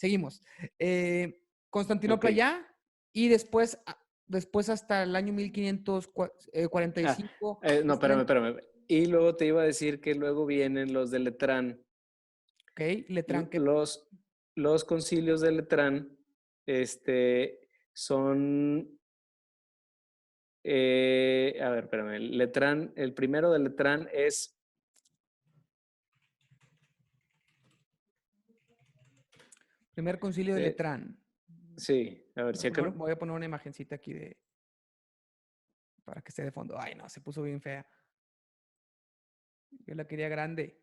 seguimos. Constantinopla Ok. ya, y después hasta el año 1545 No, están en, espérame. Y luego te iba a decir que luego vienen los de Letrán. ok, Letrán, que Los, los concilios de Letrán, son, a ver, espérame, Letrán, el primero de Letrán es, primer concilio de eh, Letrán. sí, a ver, chécalo. Voy a poner una imagencita aquí para que esté de fondo. Ay, no, se puso bien fea. Yo la quería grande.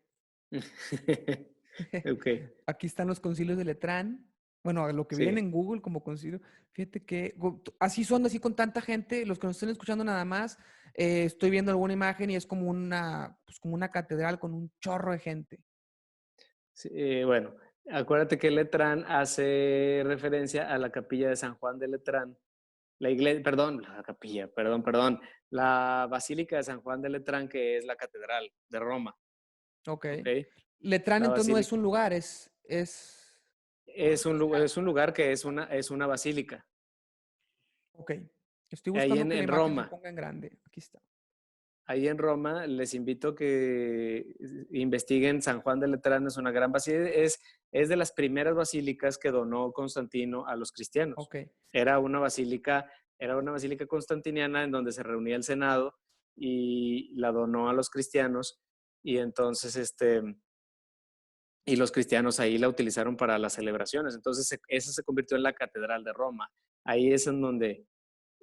Ok, Aquí están los concilios de Letrán. Bueno, lo que viene sí. en Google como concilio. Fíjate que así son, así con tanta gente. Los que nos estén escuchando nada más, estoy viendo alguna imagen y es pues como una catedral con un chorro de gente. Sí, bueno, acuérdate que Letrán hace referencia a la capilla de San Juan de Letrán. La iglesia, perdón, la capilla, perdón. La Basílica de San Juan de Letrán, que es la catedral de Roma. Ok. ¿Ok? Letrán La entonces no es basílica un lugar, es un lugar que es una basílica. ok. Estoy Ahí buscando que la en imagen se Roma. ponga en grande. Aquí está. Ahí en Roma les invito a que investiguen San Juan de Letrán, es una gran basílica, es de las primeras basílicas que donó Constantino a los cristianos. Ok. Era una basílica, era una basílica constantiniana en donde se reunía el Senado y la donó a los cristianos y entonces y los cristianos ahí la utilizaron para las celebraciones. Entonces esa se convirtió en la Catedral de Roma. Ahí es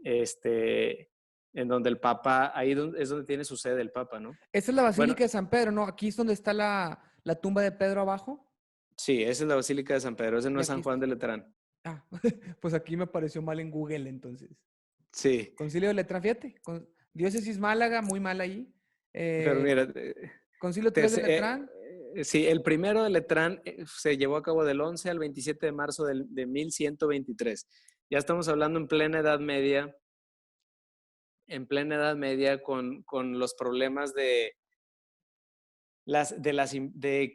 este, en donde el Papa, es donde tiene su sede el Papa, ¿no? Esta es la Bueno, Basílica de San Pedro, ¿no? Aquí es donde está la tumba de Pedro abajo. sí, esa es la Basílica de San Pedro, ese no Y es San aquí Juan está. de Letrán. Ah, pues aquí me apareció mal en Google entonces. Sí, Concilio de Letrán, fíjate. Diócesis Málaga, muy mal ahí. pero Eh, mira, Concilio 3 de Letrán. sí, el primero de Letrán se llevó a cabo del 11 al 27 de marzo de 1123. Ya estamos hablando en plena Edad Media con los problemas de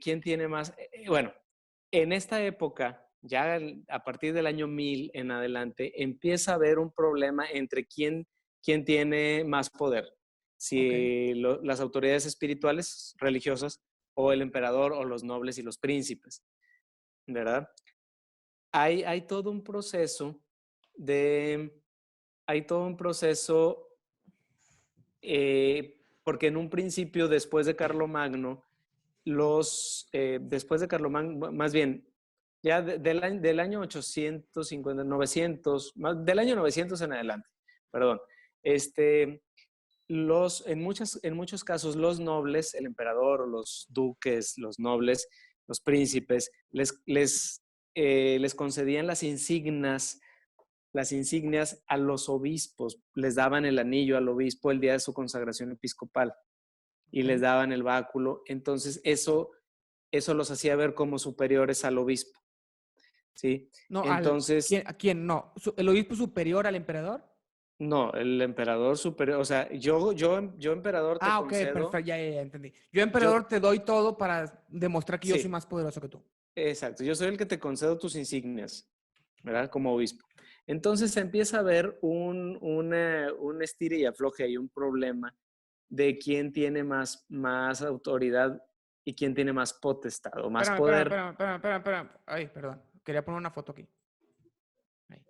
quién tiene más. Bueno, en esta época, ya a partir del año 1000 en adelante, empieza a haber un problema entre quién tiene más poder. Ok. Si las autoridades espirituales, religiosas, o el emperador, o los nobles y los príncipes, ¿verdad? Hay todo un proceso de, hay todo un proceso, porque en un principio, después de Carlomagno, después de Carlomagno, más bien, ya del año 850, 900, del año 900 en adelante, perdón, en muchos casos los nobles, el emperador, los duques, los nobles, los príncipes, les concedían las insignias a los obispos, les daban el anillo al obispo el día de su consagración episcopal y les Ok. daban el báculo. Entonces eso los hacía ver como superiores al obispo, ¿sí? No, Entonces, ¿a quién? No. ¿El obispo superior al emperador? no, el emperador superior, o sea, yo emperador te Ah, ok, concedo, perfecto, ya entendí. Yo, yo, emperador, te doy todo para demostrar que yo soy sí, más poderoso que tú. exacto, yo soy el que te concedo tus insignias, ¿verdad? Como obispo. Entonces se empieza a ver un estire y afloje y un problema de quién tiene más autoridad y quién tiene más potestad o más poder. Espérame. Ay, perdón. Quería poner una foto aquí. Ahí.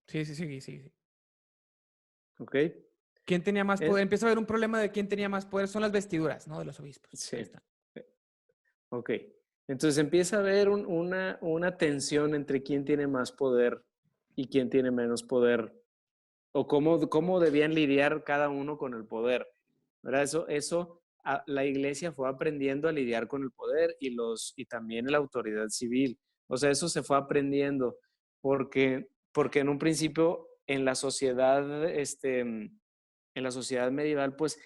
Sí, sí. ¿Ok? ¿Quién tenía más poder? Eh, Empieza a haber un problema de quién tenía más poder. Son las vestiduras, ¿no? De los obispos. Ahí sí, está. ok. Entonces empieza a haber una tensión entre quién tiene más poder y quién tiene menos poder, o cómo debían lidiar cada uno con el poder, ¿verdad? La iglesia fue aprendiendo a lidiar con el poder y también la autoridad civil. O sea, eso se fue aprendiendo porque en un principio en la sociedad medieval, pues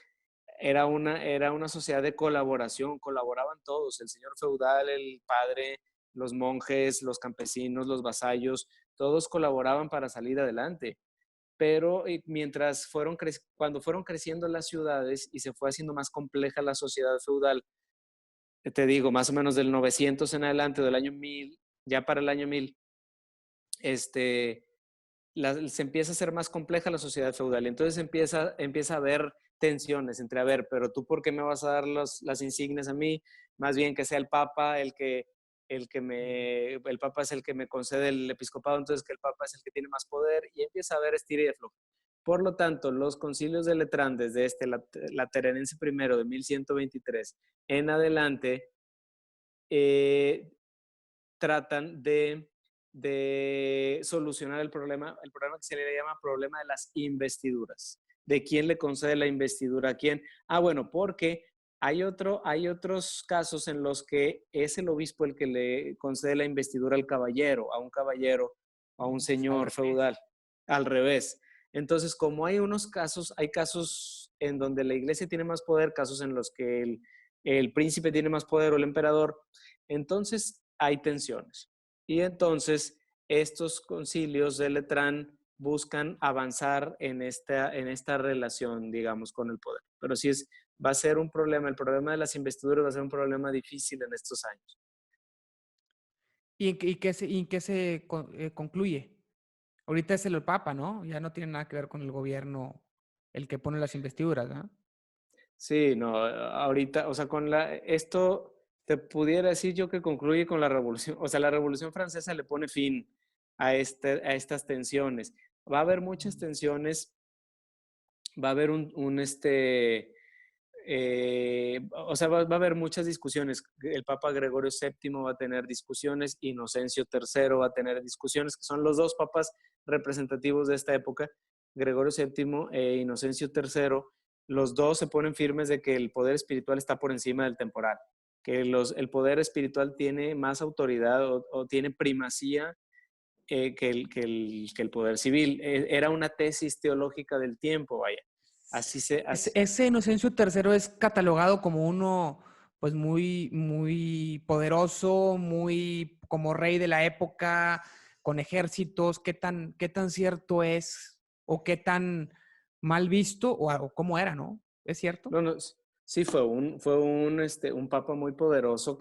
era una sociedad de colaboración, colaboraban todos, el señor feudal, el padre, los monjes, los campesinos, los vasallos, todos colaboraban para salir adelante. Pero cuando fueron creciendo las ciudades y se fue haciendo más compleja la sociedad feudal, te digo, más o menos del 900 en adelante, del año 1000, ya para el año 1000, se empieza a hacer más compleja la sociedad feudal. Entonces empieza a haber tensiones entre, a ver, pero tú ¿por qué me vas a dar las insignias a mí? Más bien que sea el Papa el Papa es el que me concede el episcopado, entonces que el Papa es el que tiene más poder, y empieza a haber estira y afloja. Por lo tanto, los concilios de Letrán, desde Lateranense I de 1123 en adelante, tratan de solucionar el problema que se le llama problema de las investiduras. ¿De quién le concede la investidura a quién? Bueno, porque hay otros casos en los que es el obispo el que le concede la investidura al caballero, a un señor feudal, al revés. Entonces, como hay casos en donde la iglesia tiene más poder, casos en los que el príncipe tiene más poder o el emperador, entonces hay tensiones. Y entonces estos concilios de Letrán buscan avanzar en esta relación, digamos, con el poder. Pero sí va a ser un problema, el problema de las investiduras va a ser un problema difícil en estos años. ¿Y en qué se concluye? Ahorita es el Papa, ¿no? Ya no tiene nada que ver con el gobierno el que pone las investiduras, ¿no? Sí, no, ahorita, o sea, esto te pudiera decir yo que concluye con la revolución, o sea, la Revolución Francesa le pone fin a estas tensiones. Va a haber muchas tensiones, va a haber o sea, va a haber muchas discusiones. El Papa Gregorio VII va a tener discusiones, Inocencio III va a tener discusiones, que son los dos papas representativos de esta época, Gregorio VII e Inocencio III. Los dos se ponen firmes de que el poder espiritual está por encima del temporal, que el poder espiritual tiene más autoridad o tiene primacía que el poder civil. Era una tesis teológica del tiempo, vaya. Ese Inocencio III es catalogado como uno, pues muy poderoso, muy como rey de la época, con ejércitos. Qué tan cierto es o qué tan mal visto o cómo era, ¿no? ¿Es cierto? No, no, sí un papa muy poderoso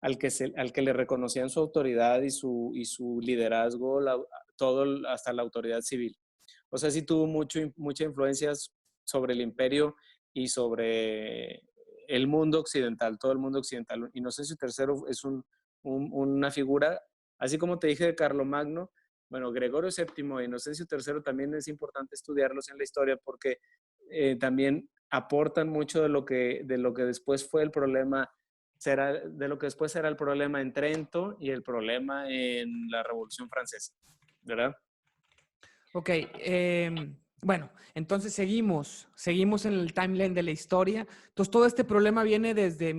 al que le reconocían su autoridad y su liderazgo, hasta la autoridad civil. O sea, sí tuvo mucha influencia sobre el imperio y sobre el mundo occidental, todo el mundo occidental. Inocencio III es una figura, así como te dije de Carlomagno, bueno, Gregorio VII e Inocencio III también es importante estudiarlos en la historia porque también aportan mucho de lo que después fue el problema, de lo que después será el problema en Trento y el problema en la Revolución Francesa, ¿verdad? Ok, bueno, entonces seguimos en el timeline de la historia. Entonces todo este problema viene desde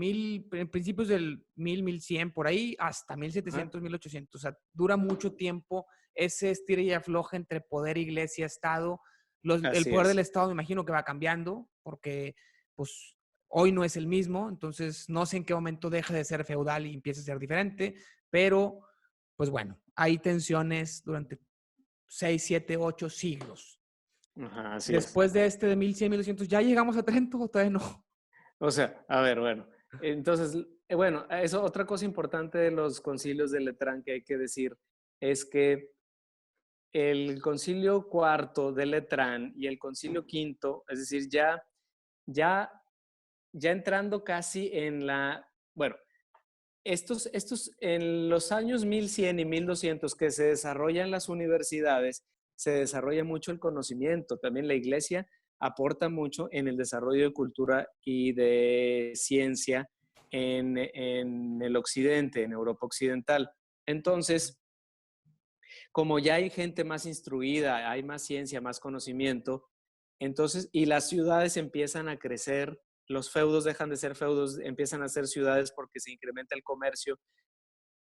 principios del 1100 por ahí hasta 1700, 1800. O sea, dura mucho tiempo ese estira y afloja entre poder, iglesia, Estado. El Así poder del es. Estado me imagino que va cambiando porque pues hoy no es el mismo, entonces no sé en qué momento deja de ser feudal y empieza a ser diferente, pero pues bueno, hay tensiones durante 6, 7, 8 siglos. Ajá, así es. Después de de 1100, 1200, ¿ya llegamos a Trento o todavía no? O sea, a ver, bueno. Entonces, bueno, eso, otra cosa importante de los concilios de Letrán que hay que decir es que el concilio cuarto de Letrán y el concilio quinto, es decir, ya, ya entrando casi bueno, en los años 1100 y 1200 que se desarrollan las universidades, se desarrolla mucho el conocimiento. También la iglesia aporta mucho en el desarrollo de cultura y de ciencia en el occidente, en Europa occidental. Entonces, como ya hay gente más instruida, hay más ciencia, más conocimiento, entonces, y las ciudades empiezan a crecer, los feudos dejan de ser feudos, empiezan a ser ciudades porque se incrementa el comercio.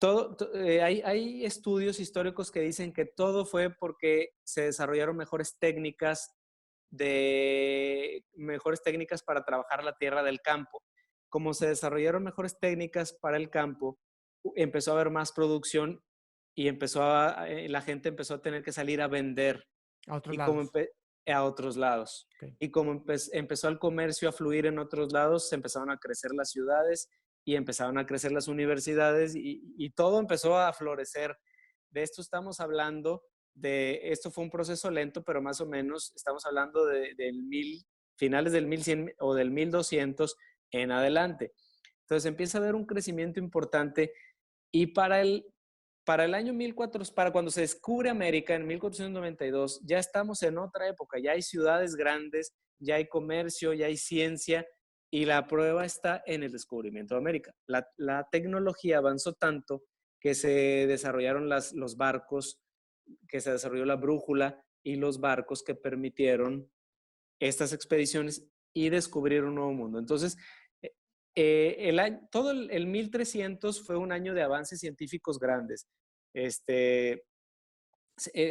Hay estudios históricos que dicen que todo fue porque se desarrollaron mejores técnicas para trabajar la tierra del campo. Como se desarrollaron mejores técnicas para el campo, empezó a haber más producción y la gente empezó a tener que salir a vender A otros y como lados. a otros lados. Okay. Y como empezó el comercio a fluir en otros lados, se empezaron a crecer las ciudades y empezaron a crecer las universidades y todo empezó a florecer. De esto estamos hablando, esto fue un proceso lento, pero más o menos estamos hablando finales del 1100 o del 1200 en adelante. Entonces empieza a haber un crecimiento importante y para el año 1400, para cuando se descubre América en 1492, ya estamos en otra época, ya hay ciudades grandes, ya hay comercio, ya hay ciencia y la prueba está en el descubrimiento de América. La tecnología avanzó tanto que se desarrollaron los barcos, que se desarrolló la brújula y los barcos que permitieron estas expediciones y descubrir un nuevo mundo. Entonces, todo el 1300 fue un año de avances científicos grandes.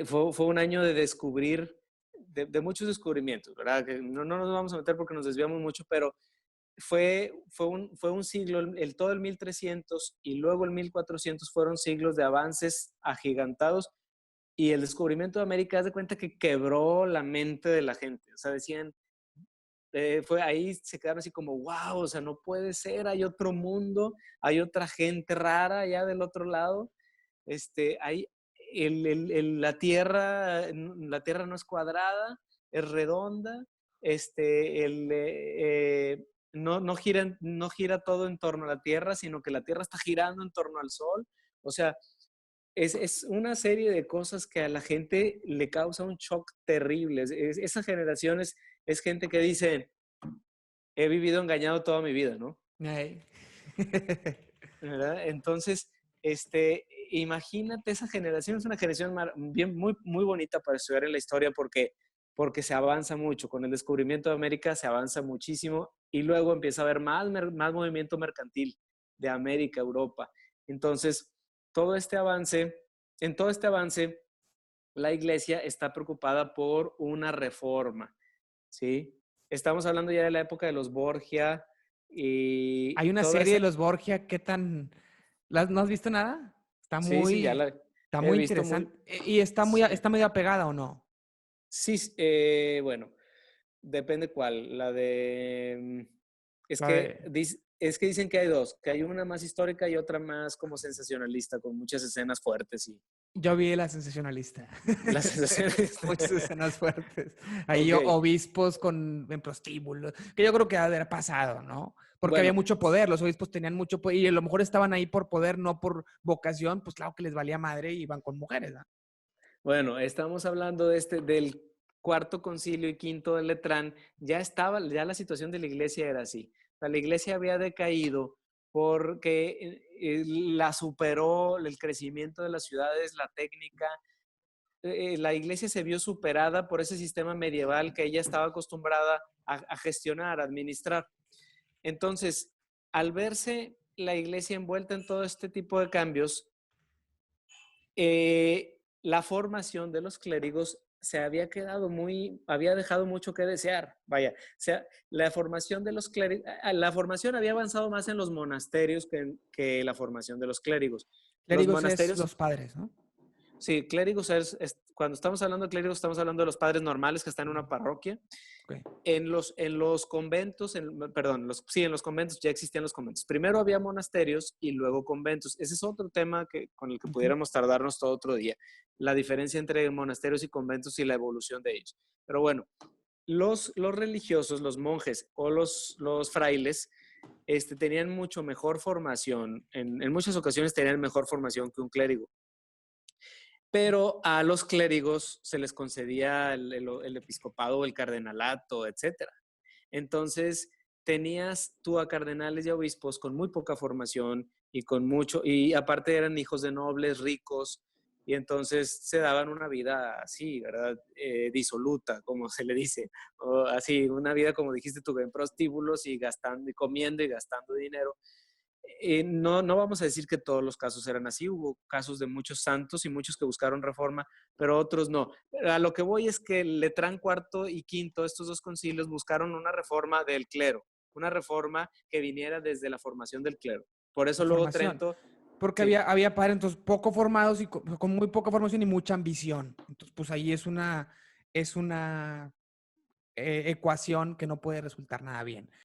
Fue un año de descubrir, de muchos descubrimientos, ¿verdad? Que no nos vamos a meter porque nos desviamos mucho, pero fue un siglo, todo el 1300 y luego el 1400 fueron siglos de avances agigantados y el descubrimiento de América, haz de cuenta que quebró la mente de la gente. O sea, decían, ahí se quedaron así como, wow, o sea, no puede ser, hay otro mundo, hay otra gente rara allá del otro lado. Hay, la tierra no es cuadrada, es redonda, no gira todo en torno a la tierra, sino que la tierra está girando en torno al sol. O sea, es una serie de cosas que a la gente le causa un shock terrible. Esa generación es gente que dice, he vivido engañado toda mi vida, ¿no? Ay. ¿Verdad? Entonces, imagínate, esa generación es una generación muy, muy bonita para estudiar en la historia porque se avanza mucho. Con el descubrimiento de América se avanza muchísimo y luego empieza a haber más movimiento mercantil de América, Europa. Entonces, en todo este avance, la iglesia está preocupada por una reforma, ¿sí? Estamos hablando ya de la época de los Borgia y Hay una toda serie esa... de los Borgia, ¿qué tan? ¿No has visto nada? Sí, ya la Está he muy visto muy... interesante. Y está medio apegada, ¿o no? Sí, bueno, depende cuál. La de... La de, es que dicen que hay dos, que hay una más histórica y otra más como sensacionalista, con muchas escenas fuertes y yo vi La Sensacionalista. las sensaciones... Muchas escenas fuertes. Ahí Ok, obispos en prostíbulos, que yo creo que ha de haber pasado, ¿no? Porque había bueno, mucho poder, los obispos tenían mucho poder y a lo mejor estaban ahí por poder, no por vocación, pues claro que les valía madre y iban con mujeres, ¿no? bueno, estamos hablando del cuarto concilio y quinto de Letrán. Ya la situación de la iglesia era así. O sea, la iglesia había decaído porque la superó el crecimiento de las ciudades, la técnica. La iglesia se vio superada por ese sistema medieval que ella estaba acostumbrada a gestionar, a administrar. Entonces, al verse la iglesia envuelta en todo este tipo de cambios, la formación de los clérigos había dejado mucho que desear. Vaya, o sea, la formación de los clérigos, la formación había avanzado más en los monasterios que la formación de los clérigos. Los Clérigos es monasterios, los padres, ¿no? sí, clérigos cuando estamos hablando de clérigos, estamos hablando de los padres normales que están en una parroquia. Okay. En los conventos, en los conventos ya existían los conventos. Primero había monasterios y luego conventos. Ese es otro tema con el que pudiéramos tardarnos todo otro día. La diferencia entre monasterios y conventos y la evolución de ellos. Pero bueno, los religiosos, los monjes o los frailes, tenían mucho mejor formación. En muchas ocasiones tenían mejor formación que un clérigo. Pero a los clérigos se les concedía el episcopado o el cardenalato, etcétera. Entonces, tenías tú a cardenales y a obispos con muy poca formación y aparte eran hijos de nobles, ricos, y entonces se daban una vida así, ¿verdad? Disoluta, como se le dice, o así, una vida, como dijiste tú, en prostíbulos y gastando y comiendo y gastando dinero. No vamos a decir que todos los casos eran así, hubo casos de muchos santos y muchos que buscaron reforma, pero otros no. A lo que voy es que Letrán cuarto y quinto, estos dos concilios, buscaron una reforma del clero, una reforma que viniera desde la formación del clero. Por eso luego Formación. Trento, Porque sí, había padres entonces poco formados y con muy poca formación y mucha ambición. Entonces, pues ahí es una ecuación que no puede resultar nada bien.